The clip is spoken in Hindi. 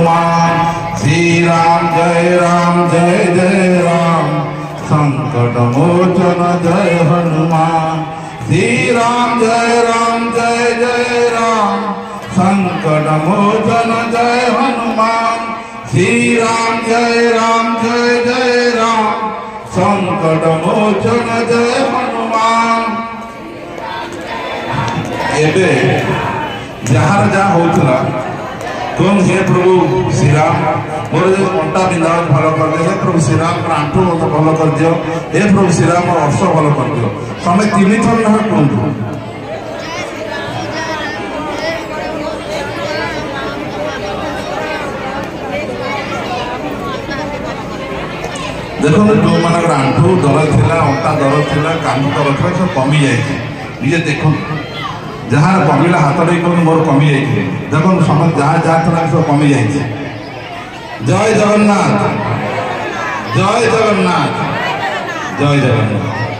हनुमान। श्री राम जय राम संकट मोचन जय हनुमान। श्री राम जय राम संकट मोचन जय हनुमान। श्री राम जय राम संकट मोचन जय हनुमान। एबे जहाँ जहाँ होता कौन हे प्रभु श्रीराम मोर जो कंटा बिंधा भल कर दे। हे प्रभु श्रीराम आंठू मत भल कर दियो। हे प्रभु श्रीराम अर्श भल कर दियो। समय 3 थर ना कहतु। देखो जो मान आंठू दरद थी अंटा दरद थी कान दरद थी सब कमी जाए निजे देखो जहाँ कमिला हाथ नहीं मोर कमी जाइए। देखो समझ जहाँ जहाँ था सब कमी जाइए। जय जगन्नाथ जय जगन्नाथ जय जगन्नाथ।